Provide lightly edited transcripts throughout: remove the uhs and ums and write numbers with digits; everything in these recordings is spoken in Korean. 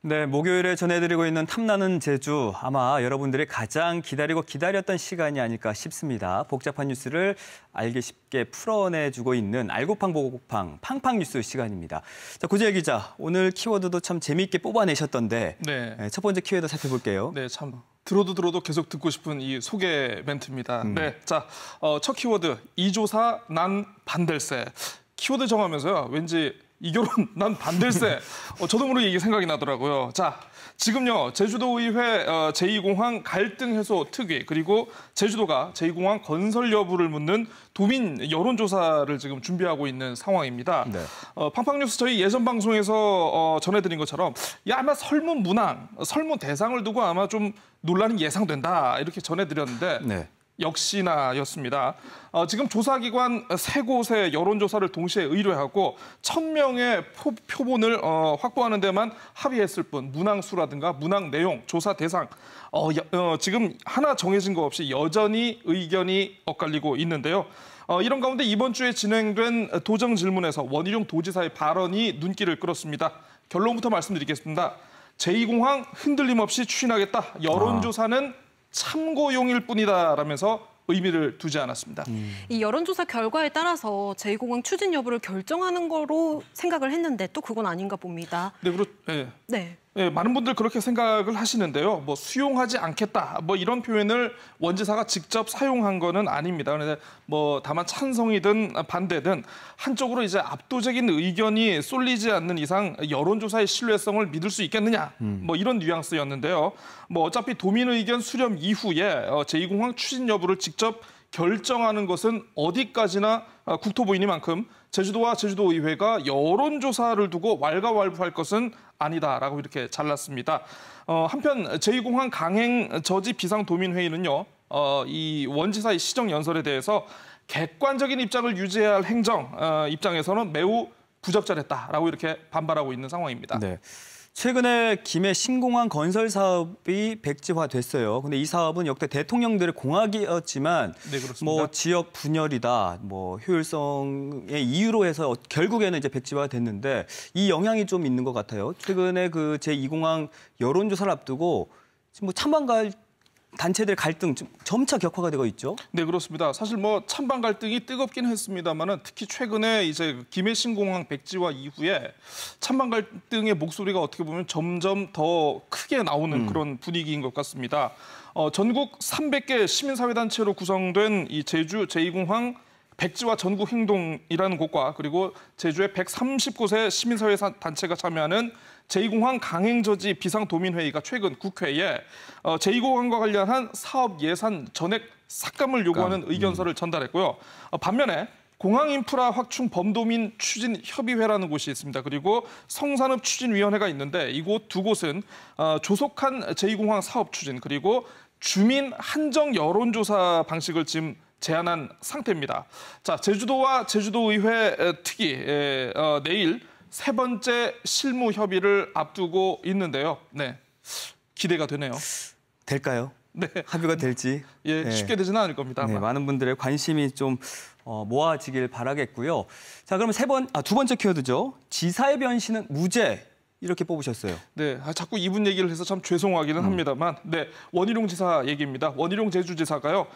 네, 목요일에 전해드리고 있는 탐나는 제주, 아마 여러분들이 가장 기다렸던 시간이 아닐까 싶습니다. 복잡한 뉴스를 알기 쉽게 풀어내주고 있는 알고팡 보고팡 팡팡 뉴스 시간입니다. 자, 고재열 기자, 오늘 키워드도 참 재미있게 뽑아내셨던데 네, 첫 번째 키워드 살펴볼게요. 네, 참 들어도 계속 듣고 싶은 이 소개 멘트입니다. 네, 자, 첫 키워드 이조사 난 반댈세. 키워드 정하면서요, 왠지 이 결혼 난 반댈세. 저도 모르게 이게 생각이 나더라고요. 자, 지금요 제주도의회 제2공항 갈등 해소 특위 그리고 제주도가 제2공항 건설 여부를 묻는 도민 여론조사를 지금 준비하고 있는 상황입니다. 네. 팡팡뉴스 저희 예전 방송에서 전해드린 것처럼 아마 설문 문항, 설문 대상을 두고 아마 좀 논란이 예상된다 이렇게 전해드렸는데 네. 역시나였습니다. 지금 조사기관 3곳의 여론조사를 동시에 의뢰하고 1000명의 표본을 확보하는 데만 합의했을 뿐 문항수라든가 문항 내용, 조사 대상 지금 하나 정해진 거 없이 여전히 의견이 엇갈리고 있는데요. 이런 가운데 이번 주에 진행된 도정 질문에서 원희룡 도지사의 발언이 눈길을 끌었습니다. 결론부터 말씀드리겠습니다. 제2공항 흔들림 없이 추진하겠다. 여론조사는 참고용일 뿐이다라면서 의미를 두지 않았습니다. 이 여론조사 결과에 따라서 제2공항 추진 여부를 결정하는 거로 생각을 했는데 또 그건 아닌가 봅니다. 네, 네, 많은 분들 그렇게 생각을 하시는데요. 뭐 수용하지 않겠다, 뭐 이런 표현을 원지사가 직접 사용한 거는 아닙니다. 그런데 뭐 다만 찬성이든 반대든 한쪽으로 이제 압도적인 의견이 쏠리지 않는 이상 여론조사의 신뢰성을 믿을 수 있겠느냐, 뭐 이런 뉘앙스였는데요. 뭐 어차피 도민 의견 수렴 이후에 제2공항 추진 여부를 직접 결정하는 것은 어디까지나 국토부이니만큼 제주도와 제주도의회가 여론조사를 두고 왈가왈부할 것은 아니다라고 이렇게 잘랐습니다. 한편 제2공항 강행 저지 비상도민회의는요. 이 원지사의 시정연설에 대해서 객관적인 입장을 유지해야 할 행정 입장에서는 매우 부적절했다라고 이렇게 반발하고 있는 상황입니다. 네. 최근에 김해 신공항 건설 사업이 백지화됐어요. 근데 이 사업은 역대 대통령들의 공약이었지만 네, 그렇습니다. 뭐 지역 분열이다, 뭐 효율성의 이유로 해서 결국에는 이제 백지화가 됐는데 이 영향이 좀 있는 것 같아요. 최근에 그 제2공항 여론조사를 앞두고 지금 뭐 찬반 단체들 갈등 좀 점차 격화가 되고 있죠. 네, 그렇습니다. 사실 뭐 찬반 갈등이 뜨겁긴 했습니다만은 특히 최근에 이제 김해 신공항 백지화 이후에 찬반 갈등의 목소리가 어떻게 보면 점점 더 크게 나오는 그런 분위기인 것 같습니다. 전국 300개 시민사회단체로 구성된 이 제주 제2공항 백지화 전국 행동이라는 곳과 그리고 제주의 130곳의 시민사회 단체가 참여하는 제2공항 강행저지 비상도민회의가 최근 국회에 제2공항과 관련한 사업 예산 전액 삭감을 요구하는 의견서를 전달했고요. 반면에 공항인프라 확충 범도민 추진 협의회라는 곳이 있습니다. 그리고 성산읍 추진위원회가 있는데 이곳 두 곳은 조속한 제2공항 사업 추진 그리고 주민 한정 여론조사 방식을 지금 제안한 상태입니다. 자, 제주도와 제주도의회 특위 내일 세 번째 실무 협의를 앞두고 있는데요. 네, 기대가 되네요. 될까요? 네, 합의가 될지. 예, 네. 쉽게 되지는 않을 겁니다. 네, 많은 분들의 관심이 좀 모아지길 바라겠고요. 자, 그러면 두 번째 키워드죠. 지사의 변신은 무죄. 이렇게 뽑으셨어요. 네, 자꾸 이분 얘기를 해서 참 죄송하기는 합니다만, 네, 원희룡 지사 얘기입니다. 원희룡 제주지사가요,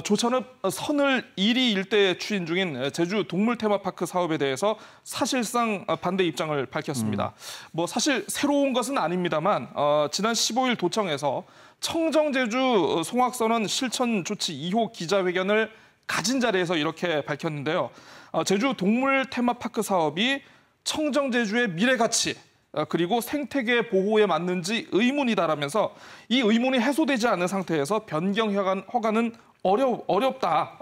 조천읍 선을 1위 일대에 추진 중인 제주 동물 테마파크 사업에 대해서 사실상 반대 입장을 밝혔습니다. 뭐 사실 새로운 것은 아닙니다만, 지난 15일 도청에서 청정제주 송악선언 실천 조치 2호 기자회견을 가진 자리에서 이렇게 밝혔는데요. 제주 동물 테마파크 사업이 청정제주의 미래 가치 그리고 생태계 보호에 맞는지 의문이다라면서 이 의문이 해소되지 않은 상태에서 변경 허가는 어렵다.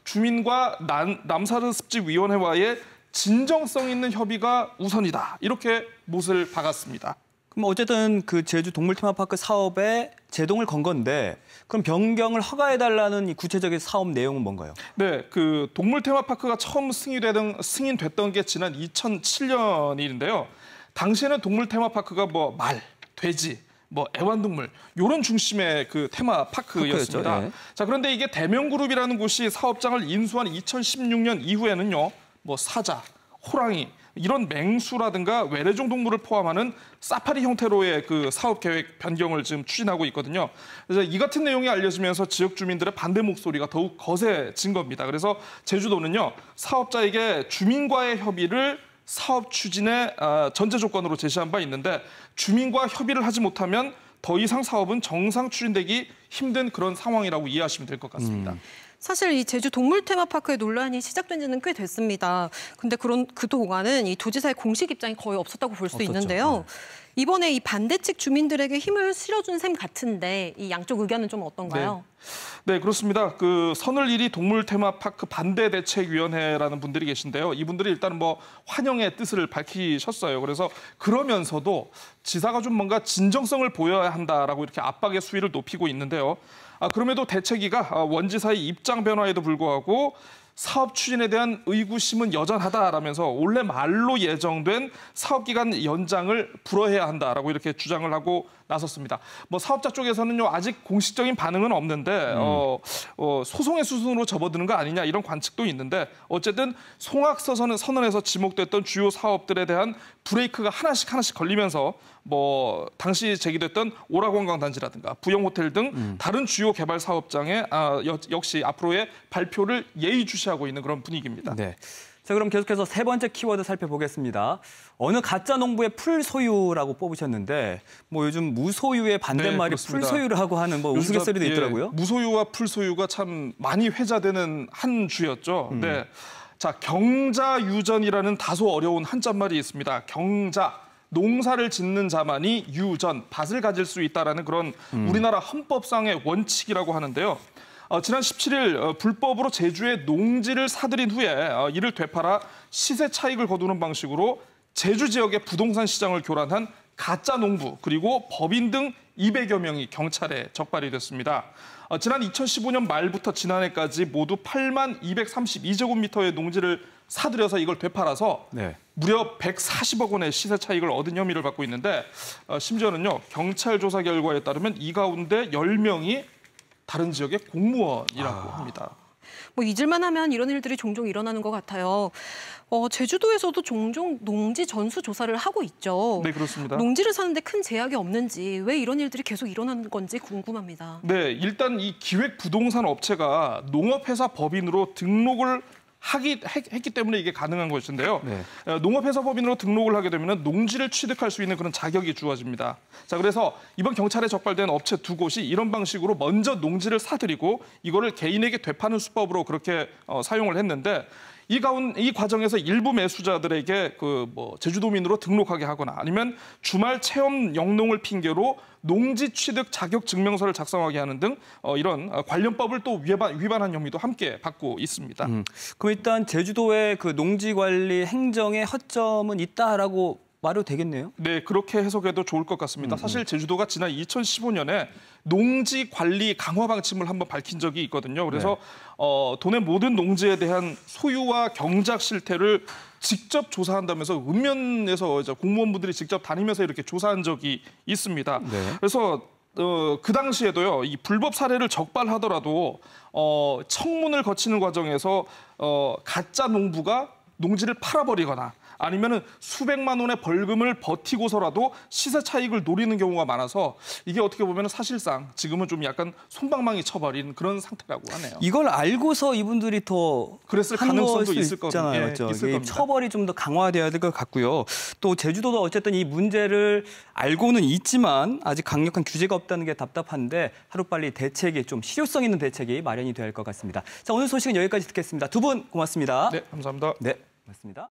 주민과 남사르 습지위원회와의 진정성 있는 협의가 우선이다. 이렇게 못을 박았습니다. 그럼 어쨌든 그 제주 동물 테마파크 사업에 제동을 건 건데 그럼 변경을 허가해달라는 이 구체적인 사업 내용은 뭔가요? 네, 그 동물 테마파크가 처음 승인됐던 게 지난 2007년인데요. 당시에는 동물 테마파크가 뭐 말, 돼지, 뭐 애완동물 이런 중심의 그 테마파크였습니다. 네. 자, 그런데 이게 대명그룹이라는 곳이 사업장을 인수한 2016년 이후에는요, 뭐 사자, 호랑이, 이런 맹수라든가 외래종 동물을 포함하는 사파리 형태로의 그 사업 계획 변경을 지금 추진하고 있거든요. 그래서 이 같은 내용이 알려지면서 지역 주민들의 반대 목소리가 더욱 거세진 겁니다. 그래서 제주도는요, 사업자에게 주민과의 협의를 사업 추진의 전제 조건으로 제시한 바 있는데, 주민과 협의를 하지 못하면 더 이상 사업은 정상 추진되기 힘든 그런 상황이라고 이해하시면 될 것 같습니다. 사실 이 제주 동물 테마파크의 논란이 시작된 지는 꽤 됐습니다. 근데 그동안은 이 도지사의 공식 입장이 거의 없었다고 볼 수 있는데요. 이번에 이 반대 측 주민들에게 힘을 실어준 셈 같은데 이 양쪽 의견은 좀 어떤가요? 네, 그렇습니다. 그 선을일이 동물 테마파크 반대 대책위원회라는 분들이 계신데요. 이분들이 일단 뭐 환영의 뜻을 밝히셨어요. 그래서 그러면서도 지사가 좀 뭔가 진정성을 보여야 한다라고 이렇게 압박의 수위를 높이고 있는데요. 그럼에도 대책위가 원지사의 입장 변화에도 불구하고 사업 추진에 대한 의구심은 여전하다라면서 올해 말로 예정된 사업기간 연장을 불허해야 한다라고 이렇게 주장을 하고 나섰습니다. 뭐 사업자 쪽에서는요, 아직 공식적인 반응은 없는데 소송의 수순으로 접어드는 거 아니냐 이런 관측도 있는데, 어쨌든 송악서 선언에서 지목됐던 주요 사업들에 대한 브레이크가 하나씩 걸리면서 뭐 당시 제기됐던 오라관광단지라든가 부영호텔 등 다른 주요 개발 사업장에 역시 앞으로의 발표를 예의주시하고 있는 그런 분위기입니다. 네. 자, 그럼 계속해서 세 번째 키워드 살펴보겠습니다. 어느 가짜 농부의 풀 소유라고 뽑으셨는데, 뭐 요즘 무소유의 반대말이 풀 소유라고 하는 뭐 우스갯소리도 있더라고요. 무소유와 풀 소유가 참 많이 회자되는 한 주였죠. 네. 자, 경자유전이라는 다소 어려운 한자말이 있습니다. 경자. 농사를 짓는 자만이 유전, 밭을 가질 수 있다라는 그런 우리나라 헌법상의 원칙이라고 하는데요. 지난 17일 불법으로 제주의 농지를 사들인 후에 이를 되팔아 시세 차익을 거두는 방식으로 제주 지역의 부동산 시장을 교란한 가짜 농부 그리고 법인 등 200여 명이 경찰에 적발이 됐습니다. 지난 2015년 말부터 지난해까지 모두 8만 232제곱미터의 농지를 사들여서 이걸 되팔아서 무려 140억 원의 시세 차익을 얻은 혐의를 받고 있는데, 심지어는요, 경찰 조사 결과에 따르면 이 가운데 10명이 다른 지역의 공무원이라고 합니다. 뭐 잊을만 하면 이런 일들이 종종 일어나는 것 같아요. 제주도에서도 종종 농지 전수 조사를 하고 있죠. 네, 그렇습니다. 농지를 사는데 큰 제약이 없는지, 왜 이런 일들이 계속 일어나는 건지 궁금합니다. 네, 일단 이 기획 부동산 업체가 농업회사 법인으로 등록을 했기 때문에 이게 가능한 것인데요. 농업회사 법인으로 등록을 하게 되면 농지를 취득할 수 있는 그런 자격이 주어집니다. 자, 그래서 이번 경찰에 적발된 업체 두 곳이 이런 방식으로 먼저 농지를 사들이고 이거를 개인에게 되파는 수법으로 그렇게 사용을 했는데, 이 과정에서 일부 매수자들에게 제주도민으로 등록하게 하거나 아니면 주말 체험 영농을 핑계로 농지 취득 자격 증명서를 작성하게 하는 등 이런 관련법을 또 위반한 혐의도 함께 받고 있습니다. 그럼 일단 제주도의 그 농지 관리 행정에 허점은 있다라고 말해도 되겠네요? 네, 그렇게 해석해도 좋을 것 같습니다. 사실 제주도가 지난 2015년에 농지 관리 강화 방침을 한번 밝힌 적이 있거든요. 그래서 도내 모든 농지에 대한 소유와 경작 실태를 직접 조사한다면서 읍면에서 이제 공무원분들이 직접 다니면서 이렇게 조사한 적이 있습니다. 그래서 그 당시에도요, 이 불법 사례를 적발하더라도 청문을 거치는 과정에서 가짜 농부가 농지를 팔아버리거나 아니면은 수백만 원의 벌금을 버티고서라도 시세 차익을 노리는 경우가 많아서 이게 어떻게 보면 사실상 지금은 좀 약간 솜방망이 쳐버린 그런 상태라고 하네요. 이걸 알고서 이분들이 더 그랬을 가능성도 있을 거잖아요. 그렇죠. 있을 겁니다. 처벌이 좀 더 강화돼야 될 것 같고요. 또 제주도도 어쨌든 이 문제를 알고는 있지만 아직 강력한 규제가 없다는 게 답답한데 하루빨리 대책이 좀 실효성 있는 대책이 마련이 돼야 할 것 같습니다. 자, 오늘 소식은 여기까지 듣겠습니다. 두 분 고맙습니다. 네, 감사합니다. 네, 고맙습니다.